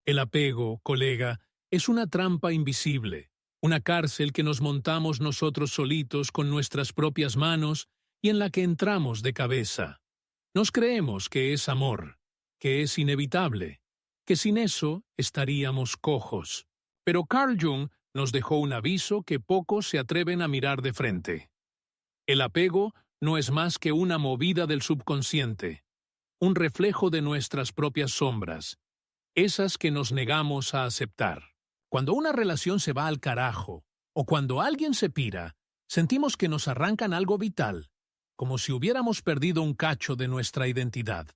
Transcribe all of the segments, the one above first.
El apego, colega, es una trampa invisible, una cárcel que nos montamos nosotros solitos con nuestras propias manos y en la que entramos de cabeza. Nos creemos que es amor, que es inevitable, que sin eso estaríamos cojos. Pero Carl Jung nos dejó un aviso que pocos se atreven a mirar de frente. El apego no es más que una movida del subconsciente, un reflejo de nuestras propias sombras, esas que nos negamos a aceptar. Cuando una relación se va al carajo, o cuando alguien se pira, sentimos que nos arrancan algo vital, como si hubiéramos perdido un cacho de nuestra identidad.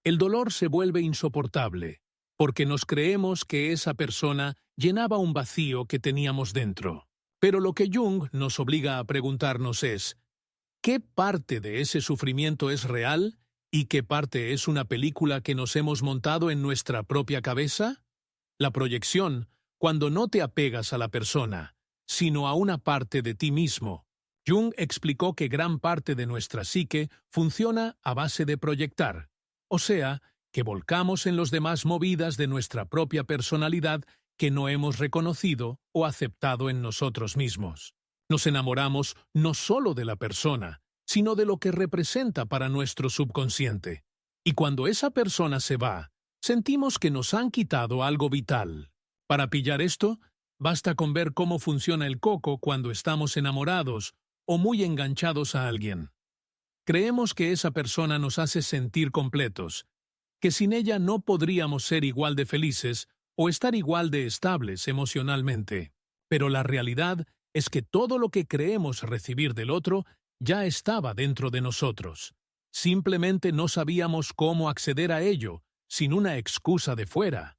El dolor se vuelve insoportable, porque nos creemos que esa persona llenaba un vacío que teníamos dentro. Pero lo que Jung nos obliga a preguntarnos es, ¿qué parte de ese sufrimiento es real y qué parte es una película que nos hemos montado en nuestra propia cabeza? La proyección, cuando no te apegas a la persona, sino a una parte de ti mismo. Jung explicó que gran parte de nuestra psique funciona a base de proyectar, o sea, que volcamos en los demás movidas de nuestra propia personalidad que no hemos reconocido o aceptado en nosotros mismos. Nos enamoramos no solo de la persona, sino de lo que representa para nuestro subconsciente. Y cuando esa persona se va, sentimos que nos han quitado algo vital. Para pillar esto, basta con ver cómo funciona el coco cuando estamos enamorados o muy enganchados a alguien. Creemos que esa persona nos hace sentir completos, que sin ella no podríamos ser igual de felices o estar igual de estables emocionalmente. Pero la realidad es que todo lo que creemos recibir del otro ya estaba dentro de nosotros. Simplemente no sabíamos cómo acceder a ello, sin una excusa de fuera.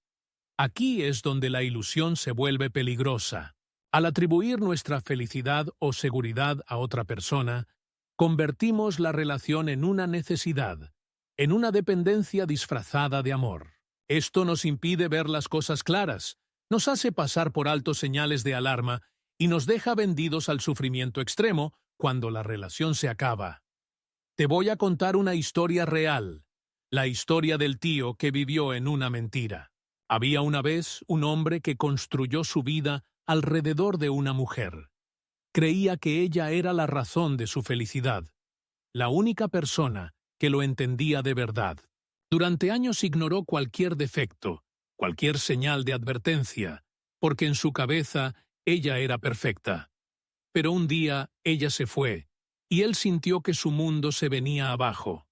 Aquí es donde la ilusión se vuelve peligrosa. Al atribuir nuestra felicidad o seguridad a otra persona, convertimos la relación en una necesidad, en una dependencia disfrazada de amor. Esto nos impide ver las cosas claras, nos hace pasar por alto señales de alarma y nos deja vendidos al sufrimiento extremo cuando la relación se acaba. Te voy a contar una historia real, la historia del tío que vivió en una mentira. Había una vez un hombre que construyó su vida alrededor de una mujer. Creía que ella era la razón de su felicidad, la única persona que lo entendía de verdad. Durante años ignoró cualquier defecto, cualquier señal de advertencia, porque en su cabeza ella era perfecta. Pero un día ella se fue, y él sintió que su mundo se venía abajo.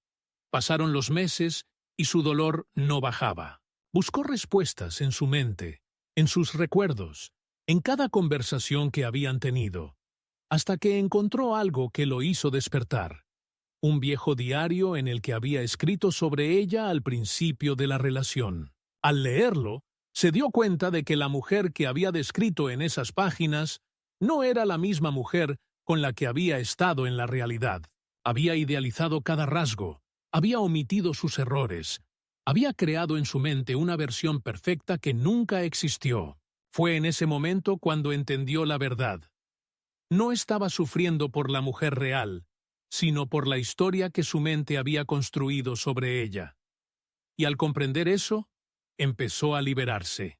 Pasaron los meses y su dolor no bajaba. Buscó respuestas en su mente, en sus recuerdos, en cada conversación que habían tenido, hasta que encontró algo que lo hizo despertar. Un viejo diario en el que había escrito sobre ella al principio de la relación. Al leerlo, se dio cuenta de que la mujer que había descrito en esas páginas no era la misma mujer con la que había estado en la realidad. Había idealizado cada rasgo, había omitido sus errores, había creado en su mente una versión perfecta que nunca existió. Fue en ese momento cuando entendió la verdad. No estaba sufriendo por la mujer real, sino por la historia que su mente había construido sobre ella. Y al comprender eso, empezó a liberarse.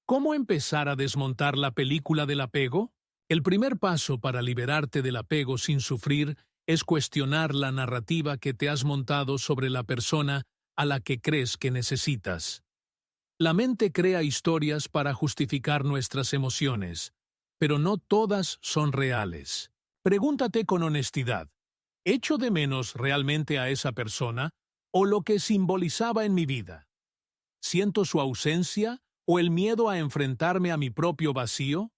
¿Cómo empezar a desmontar la película del apego? El primer paso para liberarte del apego sin sufrir es cuestionar la narrativa que te has montado sobre la persona a la que crees que necesitas. La mente crea historias para justificar nuestras emociones, pero no todas son reales. Pregúntate con honestidad, ¿echo de menos realmente a esa persona o lo que simbolizaba en mi vida? ¿Siento su ausencia o el miedo a enfrentarme a mi propio vacío?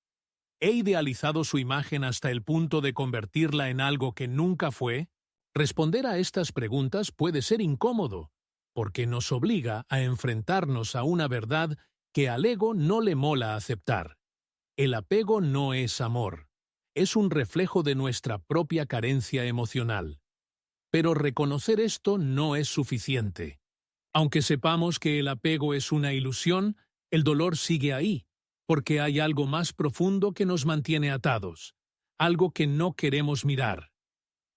¿He idealizado su imagen hasta el punto de convertirla en algo que nunca fue? Responder a estas preguntas puede ser incómodo, porque nos obliga a enfrentarnos a una verdad que al ego no le mola aceptar. El apego no es amor, es un reflejo de nuestra propia carencia emocional. Pero reconocer esto no es suficiente. Aunque sepamos que el apego es una ilusión, el dolor sigue ahí, porque hay algo más profundo que nos mantiene atados, algo que no queremos mirar.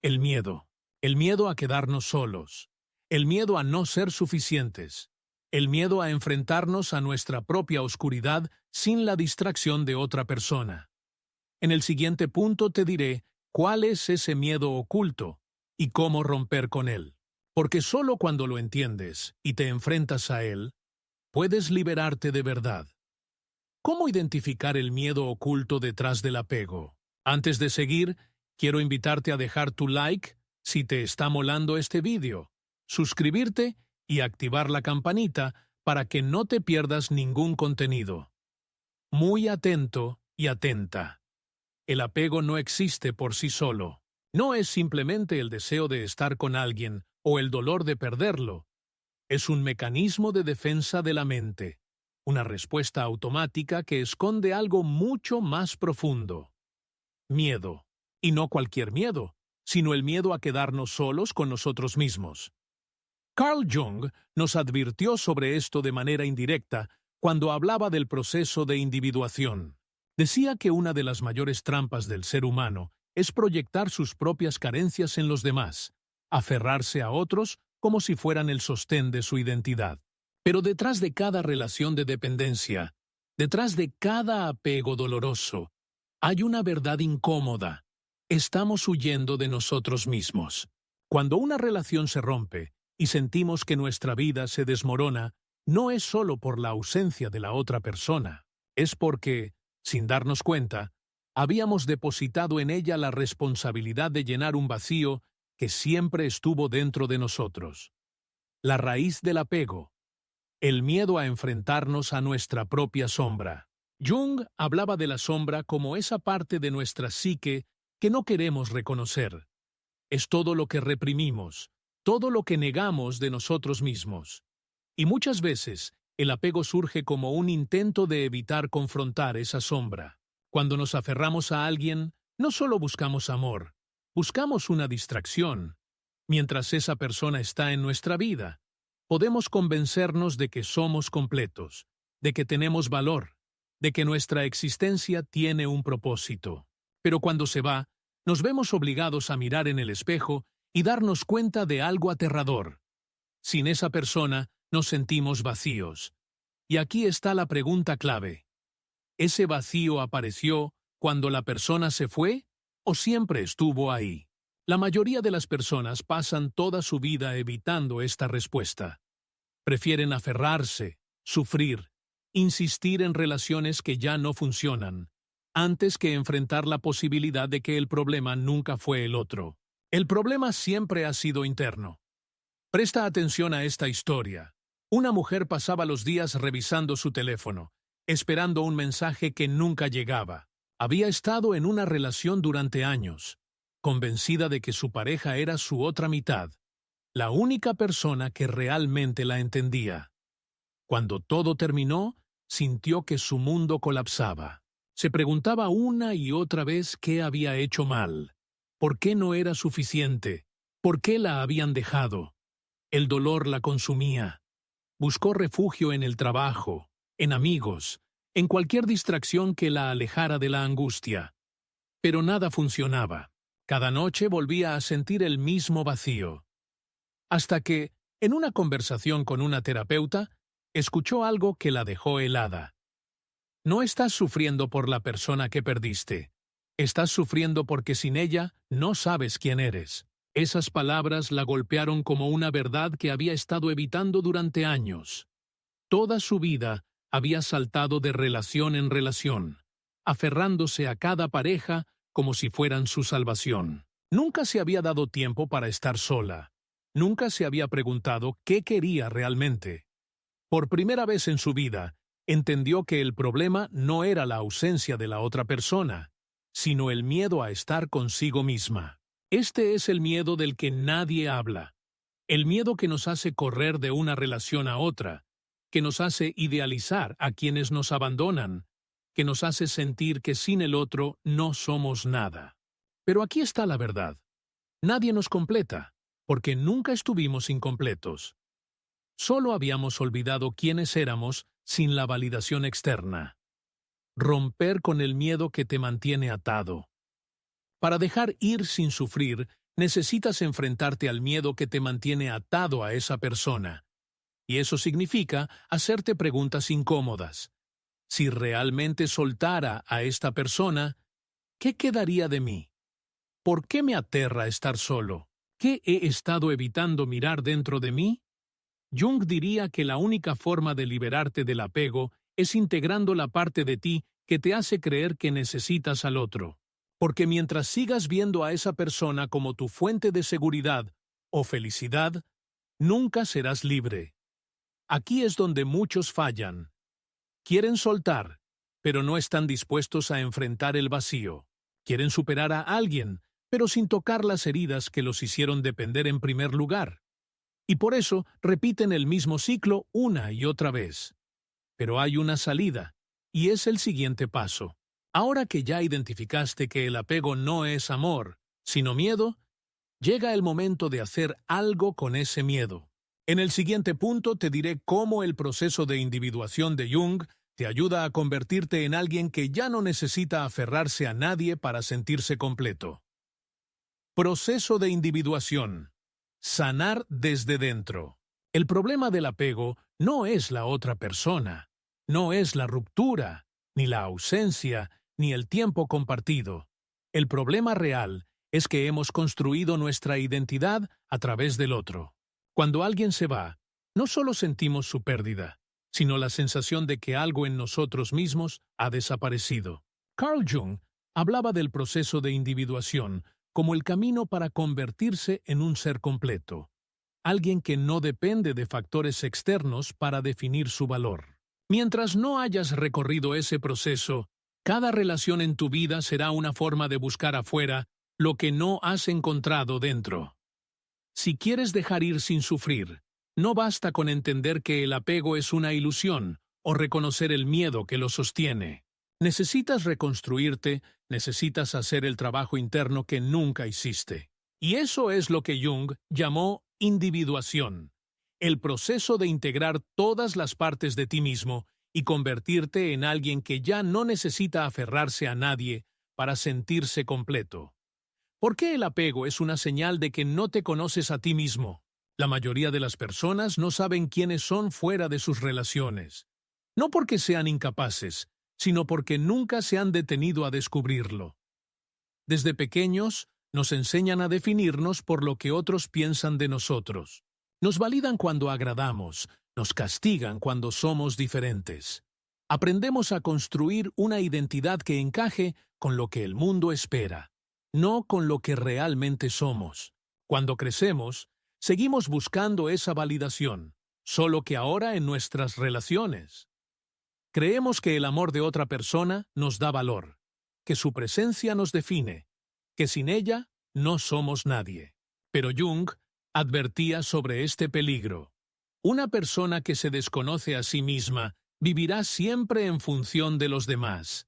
El miedo a quedarnos solos, el miedo a no ser suficientes, el miedo a enfrentarnos a nuestra propia oscuridad sin la distracción de otra persona. En el siguiente punto te diré cuál es ese miedo oculto y cómo romper con él. Porque solo cuando lo entiendes y te enfrentas a él, puedes liberarte de verdad. ¿Cómo identificar el miedo oculto detrás del apego? Antes de seguir, quiero invitarte a dejar tu like si te está molando este vídeo, suscribirte y activar la campanita para que no te pierdas ningún contenido. Muy atento y atenta. El apego no existe por sí solo. No es simplemente el deseo de estar con alguien o el dolor de perderlo. Es un mecanismo de defensa de la mente, una respuesta automática que esconde algo mucho más profundo. Miedo. Y no cualquier miedo, sino el miedo a quedarnos solos con nosotros mismos. Carl Jung nos advirtió sobre esto de manera indirecta cuando hablaba del proceso de individuación. Decía que una de las mayores trampas del ser humano es proyectar sus propias carencias en los demás, aferrarse a otros como si fueran el sostén de su identidad. Pero detrás de cada relación de dependencia, detrás de cada apego doloroso, hay una verdad incómoda. Estamos huyendo de nosotros mismos. Cuando una relación se rompe y sentimos que nuestra vida se desmorona, no es solo por la ausencia de la otra persona, es porque, sin darnos cuenta, habíamos depositado en ella la responsabilidad de llenar un vacío que siempre estuvo dentro de nosotros. La raíz del apego, el miedo a enfrentarnos a nuestra propia sombra. Jung hablaba de la sombra como esa parte de nuestra psique que no queremos reconocer. Es todo lo que reprimimos, todo lo que negamos de nosotros mismos. Y muchas veces, el apego surge como un intento de evitar confrontar esa sombra. Cuando nos aferramos a alguien, no solo buscamos amor, buscamos una distracción. Mientras esa persona está en nuestra vida, podemos convencernos de que somos completos, de que tenemos valor, de que nuestra existencia tiene un propósito. Pero cuando se va, nos vemos obligados a mirar en el espejo y darnos cuenta de algo aterrador. Sin esa persona, nos sentimos vacíos. Y aquí está la pregunta clave. ¿Ese vacío apareció cuando la persona se fue o siempre estuvo ahí? La mayoría de las personas pasan toda su vida evitando esta respuesta. Prefieren aferrarse, sufrir, insistir en relaciones que ya no funcionan, antes que enfrentar la posibilidad de que el problema nunca fue el otro. El problema siempre ha sido interno. Presta atención a esta historia. Una mujer pasaba los días revisando su teléfono, esperando un mensaje que nunca llegaba. Había estado en una relación durante años, convencida de que su pareja era su otra mitad, la única persona que realmente la entendía. Cuando todo terminó, sintió que su mundo colapsaba. Se preguntaba una y otra vez qué había hecho mal, por qué no era suficiente, por qué la habían dejado. El dolor la consumía. Buscó refugio en el trabajo, en amigos, en cualquier distracción que la alejara de la angustia. Pero nada funcionaba. Cada noche volvía a sentir el mismo vacío. Hasta que, en una conversación con una terapeuta, escuchó algo que la dejó helada. No estás sufriendo por la persona que perdiste. Estás sufriendo porque sin ella no sabes quién eres. Esas palabras la golpearon como una verdad que había estado evitando durante años. Toda su vida había saltado de relación en relación, aferrándose a cada pareja como si fueran su salvación. Nunca se había dado tiempo para estar sola. Nunca se había preguntado qué quería realmente. Por primera vez en su vida, entendió que el problema no era la ausencia de la otra persona, sino el miedo a estar consigo misma. Este es el miedo del que nadie habla. El miedo que nos hace correr de una relación a otra, que nos hace idealizar a quienes nos abandonan, que nos hace sentir que sin el otro no somos nada. Pero aquí está la verdad. Nadie nos completa, porque nunca estuvimos incompletos. Solo habíamos olvidado quiénes éramos sin la validación externa. Romper con el miedo que te mantiene atado. Para dejar ir sin sufrir, necesitas enfrentarte al miedo que te mantiene atado a esa persona. y eso significa hacerte preguntas incómodas. Si realmente soltara a esta persona, ¿qué quedaría de mí? ¿Por qué me aterra estar solo? ¿Qué he estado evitando mirar dentro de mí? Jung diría que la única forma de liberarte del apego es integrando la parte de ti que te hace creer que necesitas al otro. Porque mientras sigas viendo a esa persona como tu fuente de seguridad o felicidad, nunca serás libre. Aquí es donde muchos fallan. Quieren soltar, pero no están dispuestos a enfrentar el vacío. Quieren superar a alguien, pero sin tocar las heridas que los hicieron depender en primer lugar. Y por eso repiten el mismo ciclo una y otra vez. Pero hay una salida, y es el siguiente paso. Ahora que ya identificaste que el apego no es amor, sino miedo, llega el momento de hacer algo con ese miedo. En el siguiente punto te diré cómo el proceso de individuación de Jung te ayuda a convertirte en alguien que ya no necesita aferrarse a nadie para sentirse completo. Proceso de individuación. Sanar desde dentro. El problema del apego no es la otra persona, no es la ruptura, ni la ausencia, ni el tiempo compartido. El problema real es que hemos construido nuestra identidad a través del otro. Cuando alguien se va, no solo sentimos su pérdida, sino la sensación de que algo en nosotros mismos ha desaparecido. Carl Jung hablaba del proceso de individuación como el camino para convertirse en un ser completo, alguien que no depende de factores externos para definir su valor. Mientras no hayas recorrido ese proceso, cada relación en tu vida será una forma de buscar afuera lo que no has encontrado dentro. Si quieres dejar ir sin sufrir, no basta con entender que el apego es una ilusión o reconocer el miedo que lo sostiene. Necesitas reconstruirte, necesitas hacer el trabajo interno que nunca hiciste. Y eso es lo que Jung llamó individuación, el proceso de integrar todas las partes de ti mismo y convertirte en alguien que ya no necesita aferrarse a nadie para sentirse completo. ¿Por qué el apego es una señal de que no te conoces a ti mismo? La mayoría de las personas no saben quiénes son fuera de sus relaciones. No porque sean incapaces, sino porque nunca se han detenido a descubrirlo. Desde pequeños, nos enseñan a definirnos por lo que otros piensan de nosotros. Nos validan cuando agradamos, nos castigan cuando somos diferentes. Aprendemos a construir una identidad que encaje con lo que el mundo espera, no con lo que realmente somos. Cuando crecemos, seguimos buscando esa validación, solo que ahora en nuestras relaciones. Creemos que el amor de otra persona nos da valor, que su presencia nos define, que sin ella no somos nadie. Pero Jung advertía sobre este peligro. Una persona que se desconoce a sí misma vivirá siempre en función de los demás.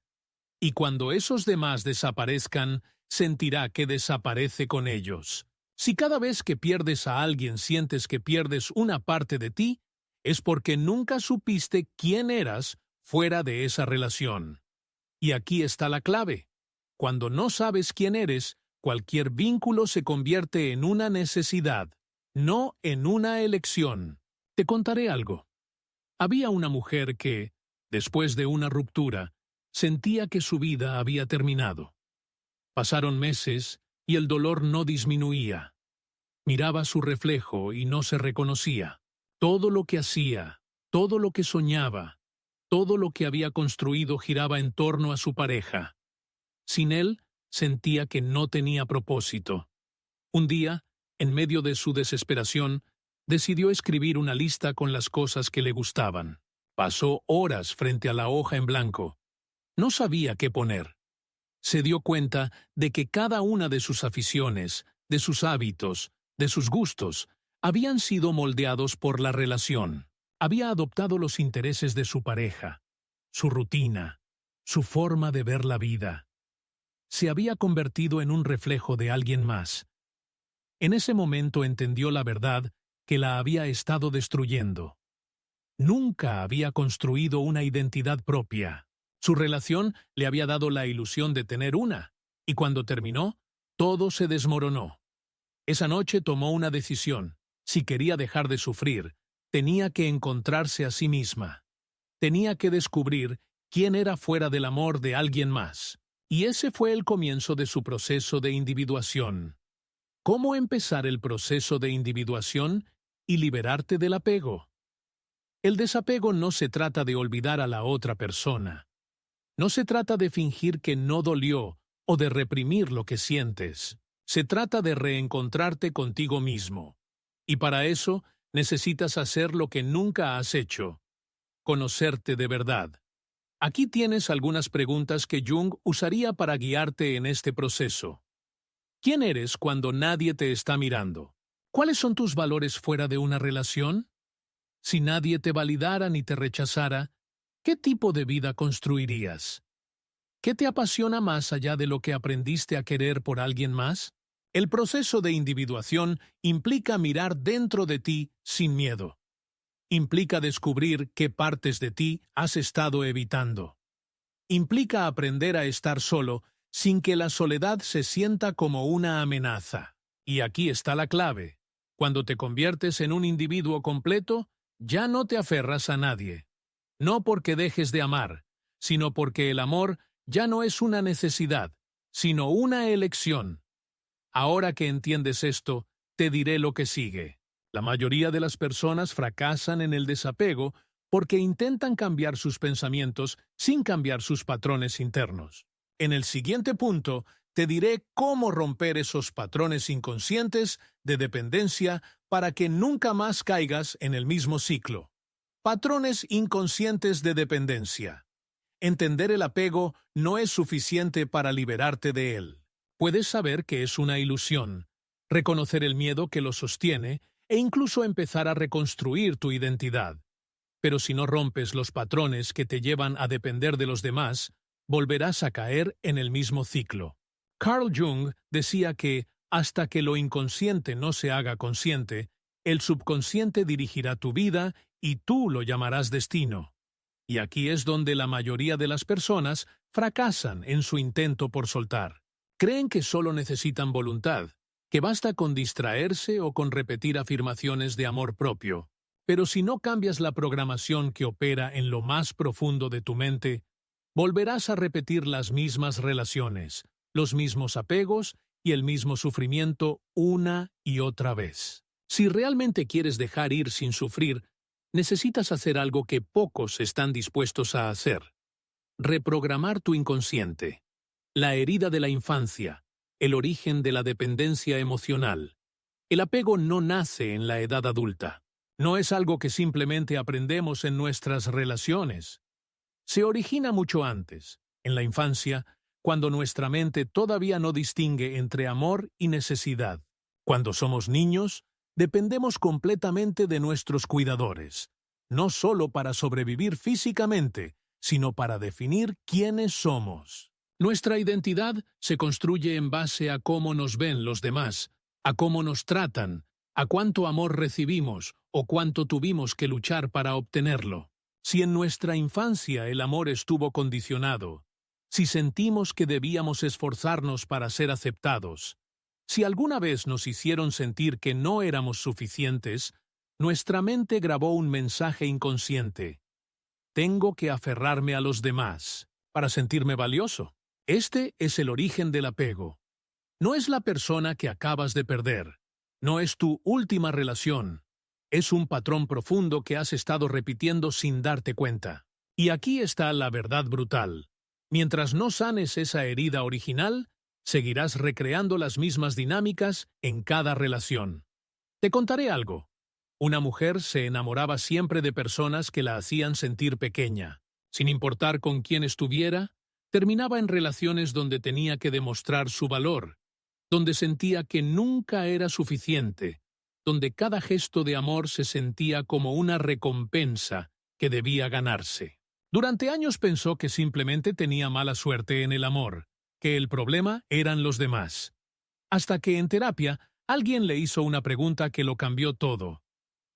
Y cuando esos demás desaparezcan, sentirá que desaparece con ellos. Si cada vez que pierdes a alguien sientes que pierdes una parte de ti, es porque nunca supiste quién eras fuera de esa relación. Y aquí está la clave. Cuando no sabes quién eres, cualquier vínculo se convierte en una necesidad, no en una elección. Te contaré algo. Había una mujer que, después de una ruptura, sentía que su vida había terminado. Pasaron meses y el dolor no disminuía. Miraba su reflejo y no se reconocía. Todo lo que hacía, todo lo que soñaba, todo lo que había construido giraba en torno a su pareja. Sin él, sentía que no tenía propósito. Un día, en medio de su desesperación, decidió escribir una lista con las cosas que le gustaban. Pasó horas frente a la hoja en blanco. No sabía qué poner. Se dio cuenta de que cada una de sus aficiones, de sus hábitos, de sus gustos, habían sido moldeados por la relación. Había adoptado los intereses de su pareja, su rutina, su forma de ver la vida. Se había convertido en un reflejo de alguien más. En ese momento entendió la verdad que la había estado destruyendo. Nunca había construido una identidad propia. Su relación le había dado la ilusión de tener una, y cuando terminó, todo se desmoronó. Esa noche tomó una decisión. Si quería dejar de sufrir, tenía que encontrarse a sí misma. Tenía que descubrir quién era fuera del amor de alguien más. Y ese fue el comienzo de su proceso de individuación. ¿Cómo empezar el proceso de individuación y liberarte del apego? El desapego no se trata de olvidar a la otra persona. No se trata de fingir que no dolió o de reprimir lo que sientes. Se trata de reencontrarte contigo mismo. Y para eso necesitas hacer lo que nunca has hecho: conocerte de verdad. Aquí tienes algunas preguntas que Jung usaría para guiarte en este proceso. ¿Quién eres cuando nadie te está mirando? ¿Cuáles son tus valores fuera de una relación? Si nadie te validara ni te rechazara, ¿qué tipo de vida construirías? ¿Qué te apasiona más allá de lo que aprendiste a querer por alguien más? El proceso de individuación implica mirar dentro de ti sin miedo. Implica descubrir qué partes de ti has estado evitando. Implica aprender a estar solo sin que la soledad se sienta como una amenaza. Y aquí está la clave. Cuando te conviertes en un individuo completo, ya no te aferras a nadie. No porque dejes de amar, sino porque el amor ya no es una necesidad, sino una elección. Ahora que entiendes esto, te diré lo que sigue. La mayoría de las personas fracasan en el desapego porque intentan cambiar sus pensamientos sin cambiar sus patrones internos. En el siguiente punto, te diré cómo romper esos patrones inconscientes de dependencia para que nunca más caigas en el mismo ciclo. Patrones inconscientes de dependencia. Entender el apego no es suficiente para liberarte de él. Puedes saber que es una ilusión, reconocer el miedo que lo sostiene e incluso empezar a reconstruir tu identidad. Pero si no rompes los patrones que te llevan a depender de los demás, volverás a caer en el mismo ciclo. Carl Jung decía que, hasta que lo inconsciente no se haga consciente, el subconsciente dirigirá tu vida y tú lo llamarás destino. Y aquí es donde la mayoría de las personas fracasan en su intento por soltar. Creen que solo necesitan voluntad, que basta con distraerse o con repetir afirmaciones de amor propio. Pero si no cambias la programación que opera en lo más profundo de tu mente, volverás a repetir las mismas relaciones, los mismos apegos y el mismo sufrimiento una y otra vez. Si realmente quieres dejar ir sin sufrir, necesitas hacer algo que pocos están dispuestos a hacer: reprogramar tu inconsciente. La herida de la infancia, el origen de la dependencia emocional. El apego no nace en la edad adulta. No es algo que simplemente aprendemos en nuestras relaciones. Se origina mucho antes, en la infancia, cuando nuestra mente todavía no distingue entre amor y necesidad. Cuando somos niños, dependemos completamente de nuestros cuidadores, no solo para sobrevivir físicamente, sino para definir quiénes somos. Nuestra identidad se construye en base a cómo nos ven los demás, a cómo nos tratan, a cuánto amor recibimos o cuánto tuvimos que luchar para obtenerlo. Si en nuestra infancia el amor estuvo condicionado, si sentimos que debíamos esforzarnos para ser aceptados, si alguna vez nos hicieron sentir que no éramos suficientes, nuestra mente grabó un mensaje inconsciente: tengo que aferrarme a los demás para sentirme valioso. Este es el origen del apego. No es la persona que acabas de perder. No es tu última relación. Es un patrón profundo que has estado repitiendo sin darte cuenta. Y aquí está la verdad brutal. Mientras no sanes esa herida original, seguirás recreando las mismas dinámicas en cada relación. Te contaré algo. Una mujer se enamoraba siempre de personas que la hacían sentir pequeña. Sin importar con quién estuviera, terminaba en relaciones donde tenía que demostrar su valor, donde sentía que nunca era suficiente, donde cada gesto de amor se sentía como una recompensa que debía ganarse. Durante años pensó que simplemente tenía mala suerte en el amor, que el problema eran los demás. Hasta que en terapia alguien le hizo una pregunta que lo cambió todo.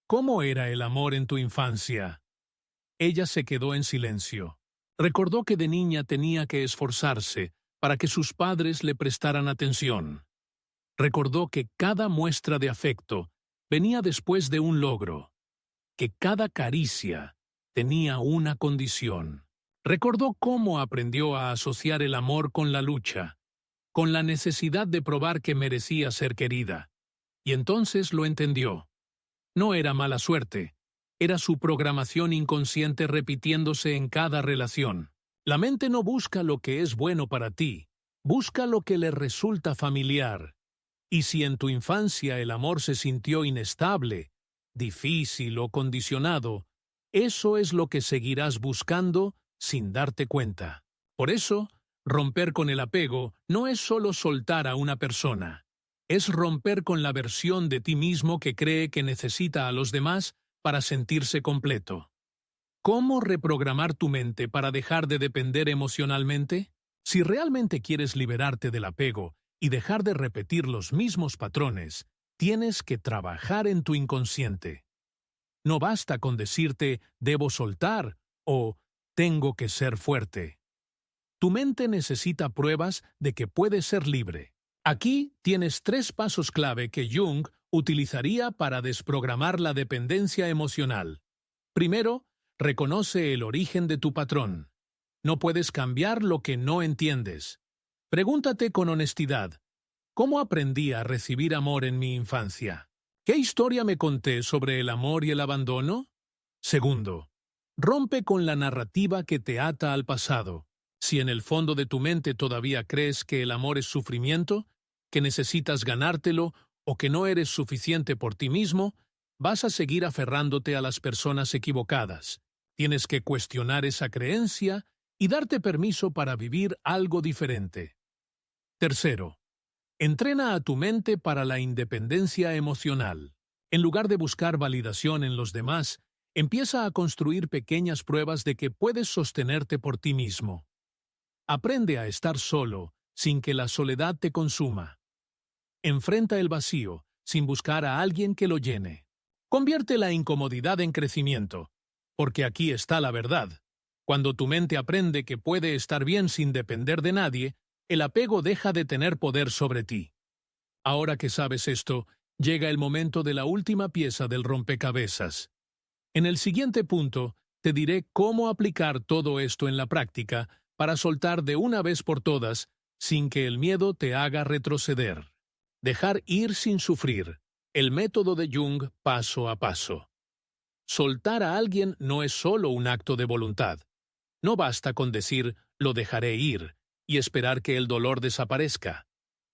¿Cómo era el amor en tu infancia? Ella se quedó en silencio. Recordó que de niña tenía que esforzarse para que sus padres le prestaran atención. Recordó que cada muestra de afecto venía después de un logro. que cada caricia tenía una condición. Recordó cómo aprendió a asociar el amor con la lucha, con la necesidad de probar que merecía ser querida. Y entonces lo entendió. No era mala suerte, era su programación inconsciente repitiéndose en cada relación. La mente no busca lo que es bueno para ti, busca lo que le resulta familiar. Y si en tu infancia el amor se sintió inestable, difícil o condicionado, eso es lo que seguirás buscando sin darte cuenta. Por eso, romper con el apego no es solo soltar a una persona, es romper con la versión de ti mismo que cree que necesita a los demás para sentirse completo. ¿Cómo reprogramar tu mente para dejar de depender emocionalmente? Si realmente quieres liberarte del apego y dejar de repetir los mismos patrones, tienes que trabajar en tu inconsciente. No basta con decirte «debo soltar» o «tengo que ser fuerte». Tu mente necesita pruebas de que puedes ser libre. Aquí tienes 3 pasos clave que Jung utilizaría para desprogramar la dependencia emocional. Primero, reconoce el origen de tu patrón. No puedes cambiar lo que no entiendes. Pregúntate con honestidad, ¿cómo aprendí a recibir amor en mi infancia? ¿Qué historia me conté sobre el amor y el abandono? Segundo, rompe con la narrativa que te ata al pasado. Si en el fondo de tu mente todavía crees que el amor es sufrimiento, que necesitas ganártelo o que no eres suficiente por ti mismo, vas a seguir aferrándote a las personas equivocadas. Tienes que cuestionar esa creencia y darte permiso para vivir algo diferente. Tercero, entrena a tu mente para la independencia emocional. En lugar de buscar validación en los demás, empieza a construir pequeñas pruebas de que puedes sostenerte por ti mismo. Aprende a estar solo, sin que la soledad te consuma. Enfrenta el vacío, sin buscar a alguien que lo llene. Convierte la incomodidad en crecimiento, porque aquí está la verdad. Cuando tu mente aprende que puede estar bien sin depender de nadie, el apego deja de tener poder sobre ti. Ahora que sabes esto, llega el momento de la última pieza del rompecabezas. En el siguiente punto, te diré cómo aplicar todo esto en la práctica para soltar de una vez por todas, sin que el miedo te haga retroceder. Dejar ir sin sufrir. El método de Jung paso a paso. Soltar a alguien no es solo un acto de voluntad. No basta con decir «lo dejaré ir» y esperar que el dolor desaparezca.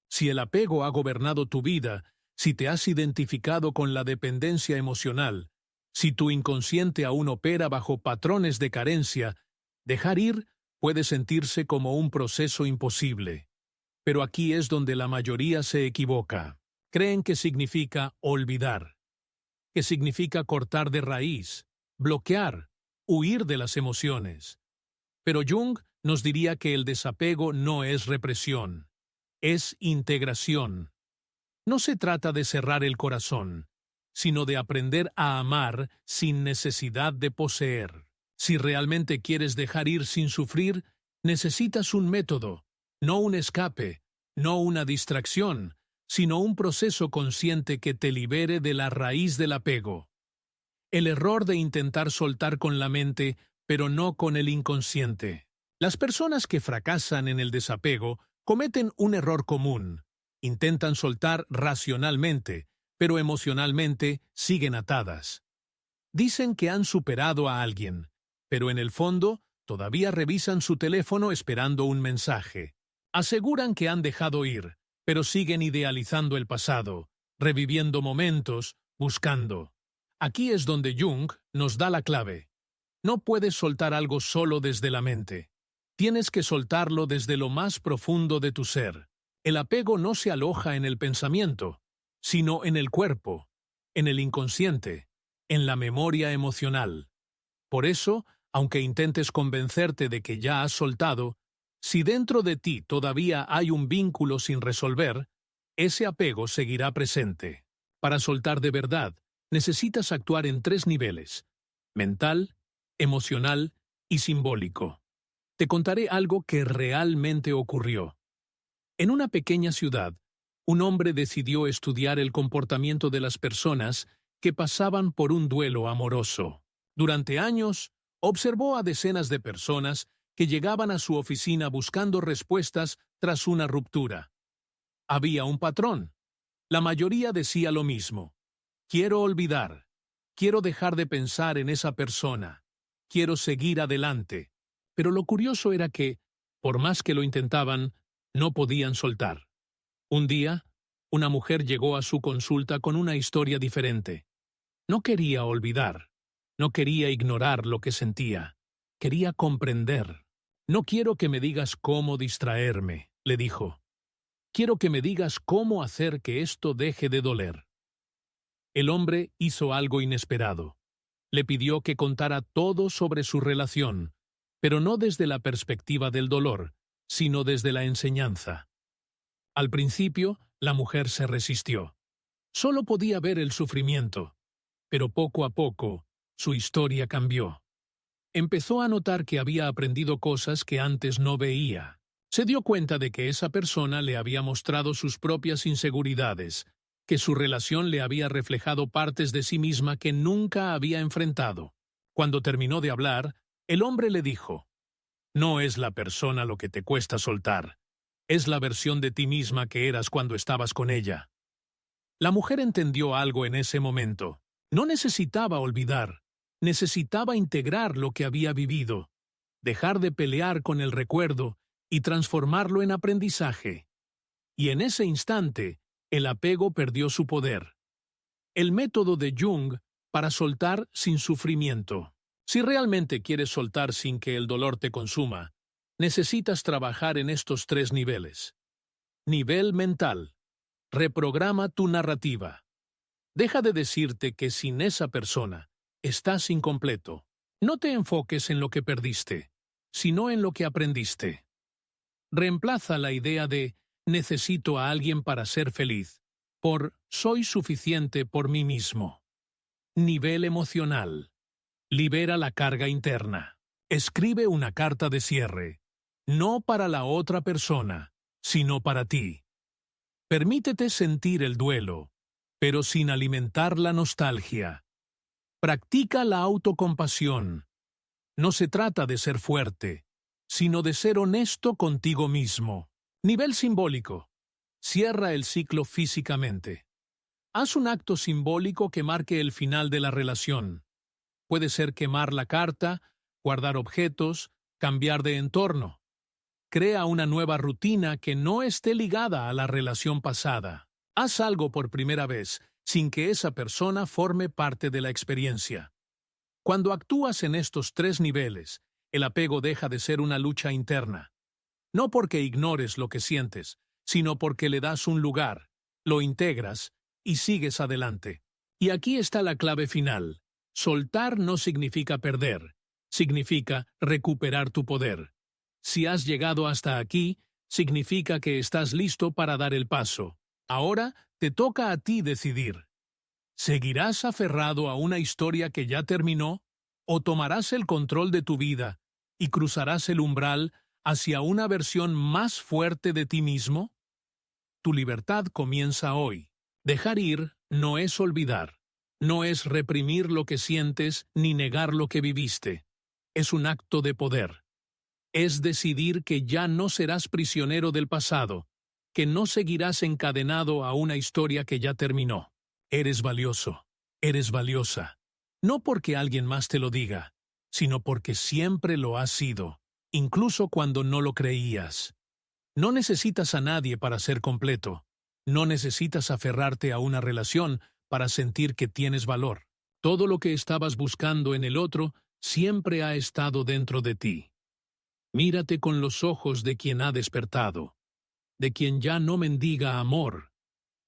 Si el apego ha gobernado tu vida, si te has identificado con la dependencia emocional, si tu inconsciente aún opera bajo patrones de carencia, dejar ir puede sentirse como un proceso imposible. Pero aquí es donde la mayoría se equivoca. Creen que significa olvidar, que significa cortar de raíz, bloquear, huir de las emociones. Pero Jung nos diría que el desapego no es represión, es integración. No se trata de cerrar el corazón, sino de aprender a amar sin necesidad de poseer. Si realmente quieres dejar ir sin sufrir, necesitas un método, no un escape, no una distracción, sino un proceso consciente que te libere de la raíz del apego. El error de intentar soltar con la mente, pero no con el inconsciente. Las personas que fracasan en el desapego cometen un error común. Intentan soltar racionalmente, pero emocionalmente siguen atadas. Dicen que han superado a alguien, pero en el fondo todavía revisan su teléfono esperando un mensaje. Aseguran que han dejado ir, pero siguen idealizando el pasado, reviviendo momentos, buscando. Aquí es donde Jung nos da la clave. No puedes soltar algo solo desde la mente. Tienes que soltarlo desde lo más profundo de tu ser. El apego no se aloja en el pensamiento, sino en el cuerpo, en el inconsciente, en la memoria emocional. Por eso, aunque intentes convencerte de que ya has soltado, si dentro de ti todavía hay un vínculo sin resolver, ese apego seguirá presente. Para soltar de verdad, necesitas actuar en 3 niveles: mental, emocional y simbólico. Te contaré algo que realmente ocurrió. En una pequeña ciudad, un hombre decidió estudiar el comportamiento de las personas que pasaban por un duelo amoroso. Durante años, observó a decenas de personas que llegaban a su oficina buscando respuestas tras una ruptura. Había un patrón. La mayoría decía lo mismo. Quiero olvidar. Quiero dejar de pensar en esa persona. Quiero seguir adelante. Pero lo curioso era que, por más que lo intentaban, no podían soltar. Un día, una mujer llegó a su consulta con una historia diferente. No quería olvidar. No quería ignorar lo que sentía. Quería comprender. No quiero que me digas cómo distraerme, le dijo. Quiero que me digas cómo hacer que esto deje de doler. El hombre hizo algo inesperado. Le pidió que contara todo sobre su relación, pero no desde la perspectiva del dolor, sino desde la enseñanza. Al principio, la mujer se resistió. Solo podía ver el sufrimiento, pero poco a poco, su historia cambió. Empezó a notar que había aprendido cosas que antes no veía. Se dio cuenta de que esa persona le había mostrado sus propias inseguridades, que su relación le había reflejado partes de sí misma que nunca había enfrentado. Cuando terminó de hablar, el hombre le dijo: «No es la persona lo que te cuesta soltar, es la versión de ti misma que eras cuando estabas con ella». La mujer entendió algo en ese momento. No necesitaba olvidar, necesitaba integrar lo que había vivido, dejar de pelear con el recuerdo y transformarlo en aprendizaje. Y en ese instante, el apego perdió su poder. El método de Jung para soltar sin sufrimiento. Si realmente quieres soltar sin que el dolor te consuma, necesitas trabajar en estos 3 niveles. Nivel mental. Reprograma tu narrativa. Deja de decirte que sin esa persona estás incompleto. No te enfoques en lo que perdiste, sino en lo que aprendiste. Reemplaza la idea de necesito a alguien para ser feliz por soy suficiente por mí mismo. Nivel emocional. Libera la carga interna. Escribe una carta de cierre, no para la otra persona, sino para ti. Permítete sentir el duelo, pero sin alimentar la nostalgia. Practica la autocompasión. No se trata de ser fuerte, sino de ser honesto contigo mismo. Nivel simbólico. Cierra el ciclo físicamente. Haz un acto simbólico que marque el final de la relación. Puede ser quemar la carta, guardar objetos, cambiar de entorno. Crea una nueva rutina que no esté ligada a la relación pasada. Haz algo por primera vez, sin que esa persona forme parte de la experiencia. Cuando actúas en estos 3 niveles, el apego deja de ser una lucha interna. No porque ignores lo que sientes, sino porque le das un lugar, lo integras y sigues adelante. Y aquí está la clave final. Soltar no significa perder, significa recuperar tu poder. Si has llegado hasta aquí, significa que estás listo para dar el paso. Ahora te toca a ti decidir. ¿Seguirás aferrado a una historia que ya terminó? ¿O tomarás el control de tu vida y cruzarás el umbral hacia una versión más fuerte de ti mismo? Tu libertad comienza hoy. Dejar ir no es olvidar. No es reprimir lo que sientes ni negar lo que viviste. Es un acto de poder. Es decidir que ya no serás prisionero del pasado, que no seguirás encadenado a una historia que ya terminó. Eres valioso, eres valiosa. No porque alguien más te lo diga, sino porque siempre lo has sido, incluso cuando no lo creías. No necesitas a nadie para ser completo. No necesitas aferrarte a una relación para sentir que tienes valor. Todo lo que estabas buscando en el otro siempre ha estado dentro de ti. Mírate con los ojos de quien ha despertado, de quien ya no mendiga amor,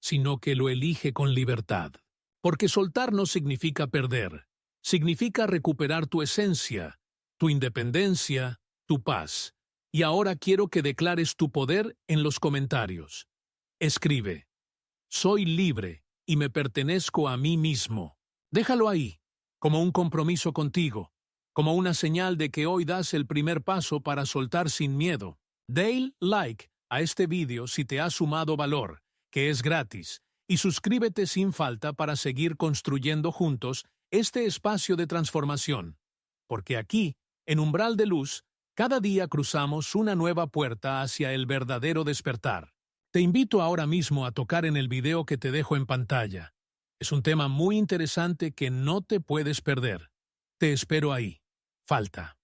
sino que lo elige con libertad. Porque soltar no significa perder, significa recuperar tu esencia, tu independencia, tu paz. Y ahora quiero que declares tu poder en los comentarios. Escribe: soy libre y me pertenezco a mí mismo. Déjalo ahí, como un compromiso contigo, como una señal de que hoy das el primer paso para soltar sin miedo. Dale like a este vídeo si te ha sumado valor, que es gratis, y suscríbete sin falta para seguir construyendo juntos este espacio de transformación. Porque aquí, en Umbral de Luz, cada día cruzamos una nueva puerta hacia el verdadero despertar. Te invito ahora mismo a tocar en el video que te dejo en pantalla. Es un tema muy interesante que no te puedes perder. Te espero ahí. Falta.